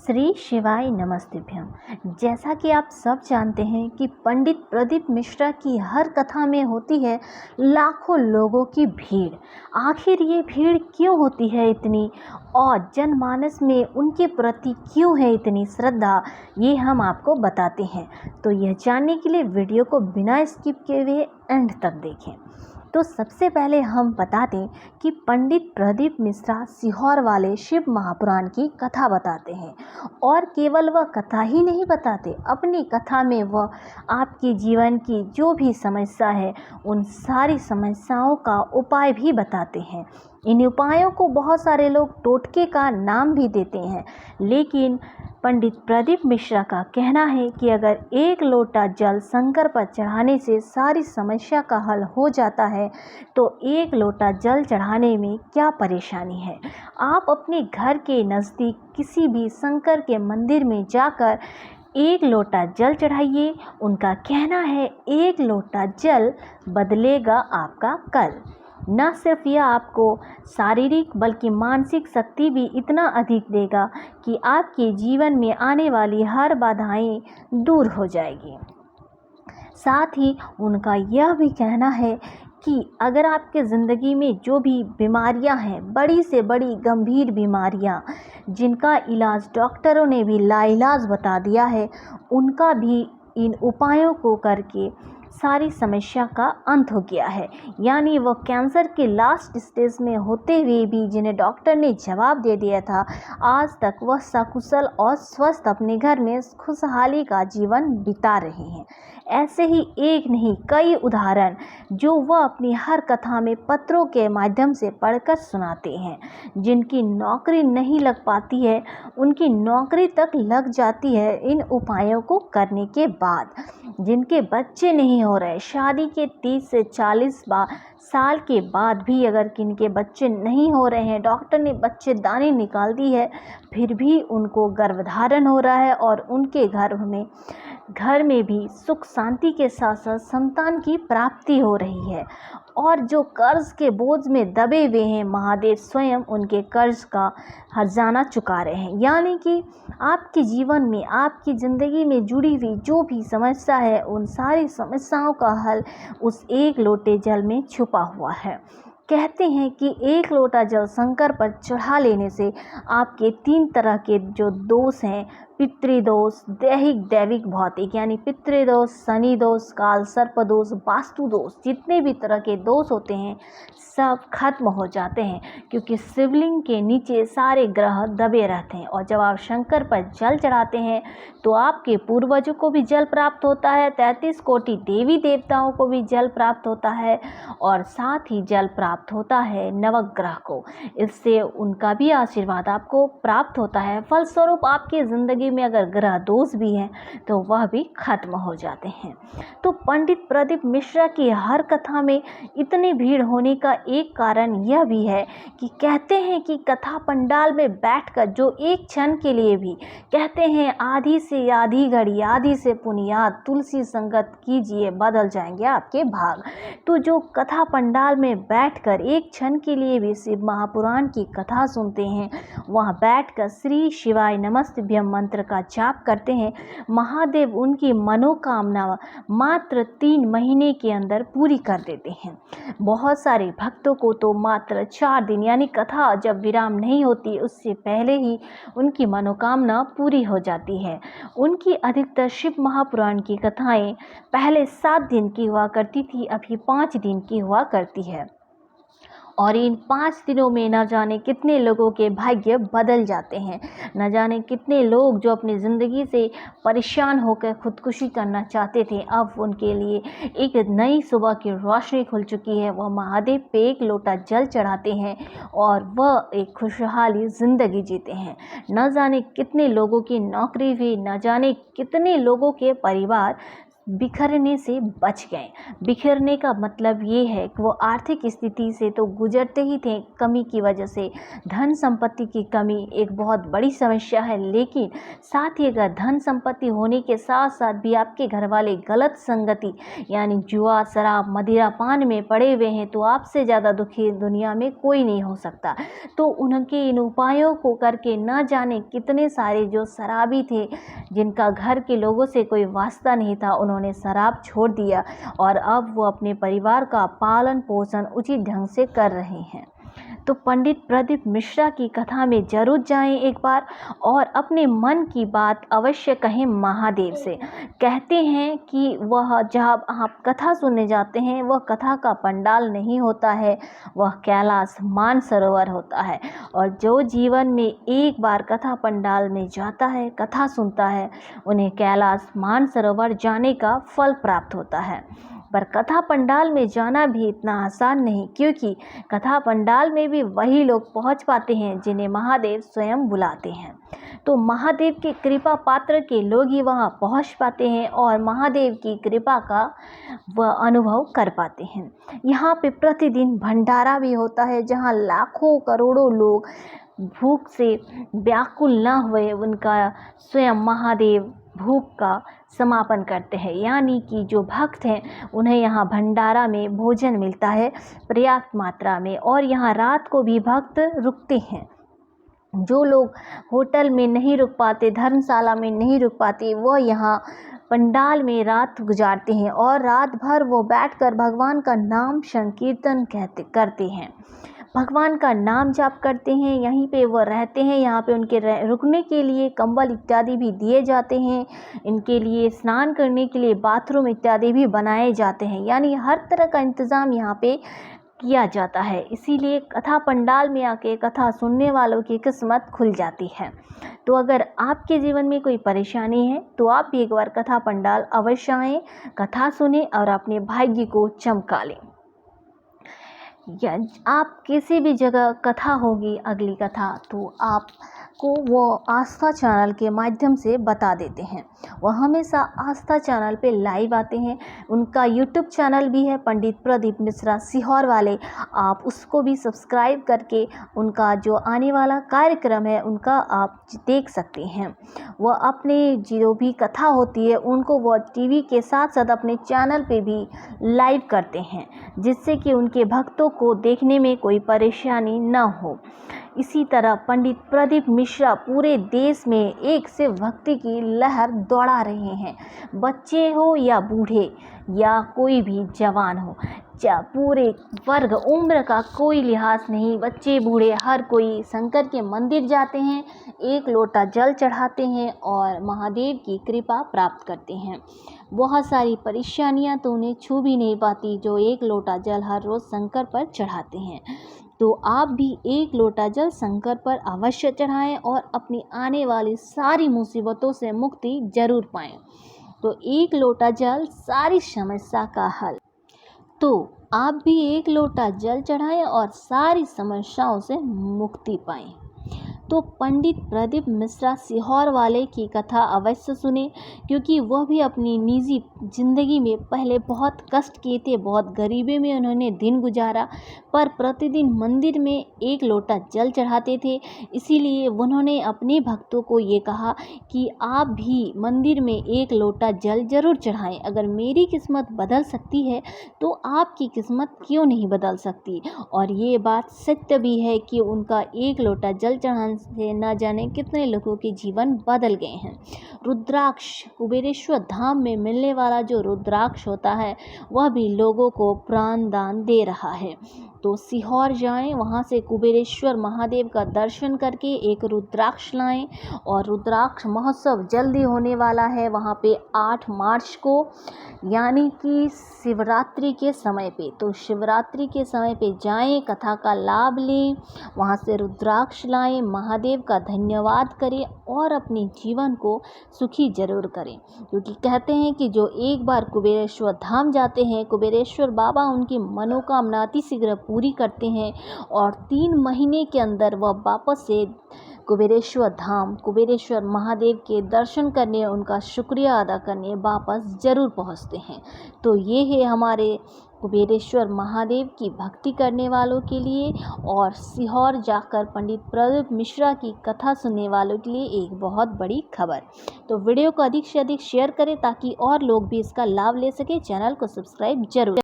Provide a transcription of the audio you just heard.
श्री शिवाय नमस्तेभ्यम। जैसा कि आप सब जानते हैं कि पंडित प्रदीप मिश्रा की हर कथा में होती है लाखों लोगों की भीड़। आखिर ये भीड़ क्यों होती है इतनी, और जनमानस में उनके प्रति क्यों है इतनी श्रद्धा, ये हम आपको बताते हैं। तो यह जानने के लिए वीडियो को बिना स्किप किए हुए एंड तक देखें। तो सबसे पहले हम बता दें कि पंडित प्रदीप मिश्रा सीहोर वाले शिव महापुराण की कथा बताते हैं, और केवल वह कथा ही नहीं बताते, अपनी कथा में वह आपके जीवन की जो भी समस्या है उन सारी समस्याओं का उपाय भी बताते हैं। इन उपायों को बहुत सारे लोग टोटके का नाम भी देते हैं, लेकिन पंडित प्रदीप मिश्रा का कहना है कि अगर एक लोटा जल शंकर पर चढ़ाने से सारी समस्या का हल हो जाता है तो एक लोटा जल चढ़ाने में क्या परेशानी है। आप अपने घर के नज़दीक किसी भी शंकर के मंदिर में जाकर एक लोटा जल चढ़ाइए। उनका कहना है एक लोटा जल बदलेगा आपका कल। न सिर्फ यह आपको शारीरिक बल्कि मानसिक शक्ति भी इतना अधिक देगा कि आपके जीवन में आने वाली हर बाधाएं दूर हो जाएगी। साथ ही उनका यह भी कहना है कि अगर आपके ज़िंदगी में जो भी बीमारियां हैं, बड़ी से बड़ी गंभीर बीमारियां जिनका इलाज डॉक्टरों ने भी लाइलाज बता दिया है, उनका भी इन उपायों को करके सारी समस्या का अंत हो गया है। यानी वह कैंसर के लास्ट स्टेज में होते हुए भी जिन्हें डॉक्टर ने जवाब दे दिया था, आज तक वह सकुशल और स्वस्थ अपने घर में खुशहाली का जीवन बिता रहे हैं। ऐसे ही एक नहीं कई उदाहरण जो वह अपनी हर कथा में पत्रों के माध्यम से पढ़कर सुनाते हैं। जिनकी नौकरी नहीं लग पाती है उनकी नौकरी तक लग जाती है इन उपायों को करने के बाद। जिनके बच्चे नहीं हो रहे, शादी के 30 से 40 साल के बाद भी अगर किनके बच्चे नहीं हो रहे हैं, डॉक्टर ने बच्चेदानी निकाल दी है, फिर भी उनको गर्भधारण हो रहा है और उनके घर में भी सुख शांति के साथ साथ संतान की प्राप्ति हो रही है। और जो कर्ज के बोझ में दबे हुए हैं, महादेव स्वयं उनके कर्ज का खजाना चुका रहे हैं। यानी कि आपके जीवन में, आपकी ज़िंदगी में जुड़ी हुई जो भी समस्या है, उन सारी समस्याओं का हल उस एक लोटे जल में छुपा हुआ है। कहते हैं कि एक लोटा जल शंकर पर चढ़ा लेने से आपके 3 तरह के जो दोष हैं, पितृदोष, दैविक भौतिक, यानी पितृदोष, शनि दोष, काल सर्प दोष, वास्तु दोष, जितने भी तरह के दोष होते हैं सब खत्म हो जाते हैं, क्योंकि शिवलिंग के नीचे सारे ग्रह दबे रहते हैं। और जब आप शंकर पर जल चढ़ाते हैं तो आपके पूर्वजों को भी जल प्राप्त होता है, 33 कोटि देवी देवताओं को भी जल प्राप्त होता है, और साथ ही जल प्राप्त होता है नवग्रह को। इससे उनका भी आशीर्वाद आपको प्राप्त होता है। फलस्वरूप आपकी ज़िंदगी में अगर ग्रह दोष भी हैं तो वह भी खत्म हो जाते हैं। तो पंडित प्रदीप मिश्रा की हर कथा में इतनी भीड़ होने का एक कारण यह भी है कि कहते हैं कि कथा पंडाल में बैठकर जो एक क्षण के लिए भी कहते हैं आधी से आधी घड़ी, आधी से पुनियाद, तुलसी संगत कीजिए, बदल जाएंगे आपके भाग। तो जो कथा पंडाल में बैठकर एक क्षण के लिए भी शिव महापुराण की कथा सुनते हैं, वहाँ बैठकर श्री शिवाय नमस्तेभ्यम मंत्र का जाप करते हैं, महादेव उनकी मनोकामना मात्र 3 महीने के अंदर पूरी कर देते हैं। बहुत सारे भक्तों को तो मात्र 4 दिन, यानी कथा जब विराम नहीं होती उससे पहले ही उनकी मनोकामना पूरी हो जाती है। उनकी अधिकतर शिव महापुराण की कथाएं पहले 7 दिन की हुआ करती थी, अभी 5 दिन की हुआ करती है। और इन 5 दिनों में न जाने कितने लोगों के भाग्य बदल जाते हैं। न जाने कितने लोग जो अपनी ज़िंदगी से परेशान होकर खुदकुशी करना चाहते थे, अब उनके लिए एक नई सुबह की रोशनी खुल चुकी है। वह महादेव पे एक लोटा जल चढ़ाते हैं और वह एक खुशहाली ज़िंदगी जीते हैं। न जाने कितने लोगों की नौकरी भी, न जाने कितने लोगों के परिवार बिखरने से बच गए। बिखरने का मतलब ये है कि वो आर्थिक स्थिति से तो गुजरते ही थे, कमी की वजह से। धन संपत्ति की कमी एक बहुत बड़ी समस्या है, लेकिन साथ ही अगर धन संपत्ति होने के साथ साथ भी आपके घर वाले गलत संगति यानी जुआ, शराब, मदिरा, पान में पड़े हुए हैं, तो आपसे ज़्यादा दुखी दुनिया में कोई नहीं हो सकता। तो उनके इन उपायों को करके न जाने कितने सारे जो शराबी थे, जिनका घर के लोगों से कोई वास्ता नहीं था, उन्होंने शराब छोड़ दिया और अब वो अपने परिवार का पालन पोषण उचित ढंग से कर रहे हैं। तो पंडित प्रदीप मिश्रा की कथा में जरूर जाएं एक बार और अपने मन की बात अवश्य कहें महादेव से। कहते हैं कि वह जब आप कथा सुनने जाते हैं, वह कथा का पंडाल नहीं होता है, वह कैलाश मानसरोवर होता है। और जो जीवन में एक बार कथा पंडाल में जाता है, कथा सुनता है, उन्हें कैलाश मानसरोवर जाने का फल प्राप्त होता है। पर कथा पंडाल में जाना भी इतना आसान नहीं, क्योंकि कथा पंडाल में भी वही लोग पहुंच पाते हैं जिन्हें महादेव स्वयं बुलाते हैं। तो महादेव के कृपा पात्र के लोग ही वहां पहुंच पाते हैं और महादेव की कृपा का वह अनुभव कर पाते हैं। यहाँ पे प्रतिदिन भंडारा भी होता है, जहाँ लाखों करोड़ों लोग भूख से व्याकुल न हुए उनका स्वयं महादेव भूख का समापन करते हैं। यानी कि जो भक्त हैं उन्हें यहाँ भंडारा में भोजन मिलता है पर्याप्त मात्रा में, और यहाँ रात को भी भक्त रुकते हैं। जो लोग होटल में नहीं रुक पाते, धर्मशाला में नहीं रुक पाते, वो यहाँ पंडाल में रात गुजारते हैं और रात भर वो बैठकर भगवान का नाम संकीर्तन करते हैं, भगवान का नाम जाप करते हैं। यहीं पे वो रहते हैं। यहाँ पे उनके रुकने के लिए कंबल इत्यादि भी दिए जाते हैं। इनके लिए स्नान करने के लिए बाथरूम इत्यादि भी बनाए जाते हैं। यानी हर तरह का इंतज़ाम यहाँ पे किया जाता है। इसीलिए कथा पंडाल में आके कथा सुनने वालों की किस्मत खुल जाती है। तो अगर आपके जीवन में कोई परेशानी है तो आप भी एक बार कथा पंडाल अवश्य आएँ, कथा सुने और अपने भाग्य को चमका लें। या आप किसी भी जगह कथा होगी, अगली कथा, तो आपको वो आस्था चैनल के माध्यम से बता देते हैं। वह हमेशा आस्था चैनल पे लाइव आते हैं। उनका यूट्यूब चैनल भी है पंडित प्रदीप मिश्रा सीहोर वाले, आप उसको भी सब्सक्राइब करके उनका जो आने वाला कार्यक्रम है उनका आप देख सकते हैं। वह अपने जो भी कथा होती है उनको वह टीवी के साथ साथ अपने चैनल पे भी लाइव करते हैं, जिससे कि उनके भक्तों को देखने में कोई परेशानी न हो। इसी तरह पंडित प्रदीप मिश्रा पूरे देश में एक से भक्ति की लहर दौड़ा रहे हैं। बच्चे हो या बूढ़े या कोई भी जवान हो, पूरे वर्ग उम्र का कोई लिहाज नहीं, बच्चे बूढ़े हर कोई शंकर के मंदिर जाते हैं, एक लोटा जल चढ़ाते हैं और महादेव की कृपा प्राप्त करते हैं। बहुत सारी परेशानियां तो उन्हें छू भी नहीं पाती जो एक लोटा जल हर रोज़ शंकर पर चढ़ाते हैं। तो आप भी एक लोटा जल शंकर पर अवश्य चढ़ाएं और अपनी आने वाली सारी मुसीबतों से मुक्ति जरूर पाएं। तो एक लोटा जल सारी समस्या का हल। तो आप भी एक लोटा जल चढ़ाएं और सारी समस्याओं से मुक्ति पाएं। तो पंडित प्रदीप मिश्रा सीहोर वाले की कथा अवश्य सुने, क्योंकि वह भी अपनी निजी ज़िंदगी में पहले बहुत कष्ट किए थे, बहुत गरीबी में उन्होंने दिन गुजारा, पर प्रतिदिन मंदिर में एक लोटा जल चढ़ाते थे। इसीलिए उन्होंने अपने भक्तों को ये कहा कि आप भी मंदिर में एक लोटा जल जरूर चढ़ाएं। अगर मेरी किस्मत बदल सकती है तो आपकी किस्मत क्यों नहीं बदल सकती। और ये बात सत्य भी है कि उनका एक लोटा जल चढ़ाने से न जाने कितने लोगों के जीवन बदल गए हैं। रुद्राक्ष कुबेरेश्वर धाम में मिलने वाला जो रुद्राक्ष होता है वह भी लोगों को प्राण दान दे रहा है। तो सीहोर जाएं, वहां से कुबेरेश्वर महादेव का दर्शन करके एक रुद्राक्ष लाएं। और रुद्राक्ष महोत्सव जल्दी होने वाला है वहां पे 8 मार्च को, यानी कि शिवरात्रि के समय पे। तो शिवरात्रि के समय पे जाएं, कथा का लाभ लें, वहां से रुद्राक्ष लाएं, महादेव का धन्यवाद करें और अपने जीवन को सुखी जरूर करें। क्योंकि कहते हैं कि जो एक बार कुबेरेश्वर धाम जाते हैं, कुबेरेश्वर बाबा उनकी मनोकामना अति शीघ्र पूरी करते हैं और 3 महीने के अंदर वह वापस से कुबेरेश्वर धाम, कुबेरेश्वर महादेव के दर्शन करने, उनका शुक्रिया अदा करने वापस ज़रूर पहुंचते हैं। तो ये है हमारे कुबेरेश्वर महादेव की भक्ति करने वालों के लिए और सीहोर जाकर पंडित प्रदीप मिश्रा की कथा सुनने वालों के लिए एक बहुत बड़ी खबर। तो वीडियो को अधिक से अधिक शेयर करें ताकि और लोग भी इसका लाभ ले सकें। चैनल को सब्सक्राइब जरूर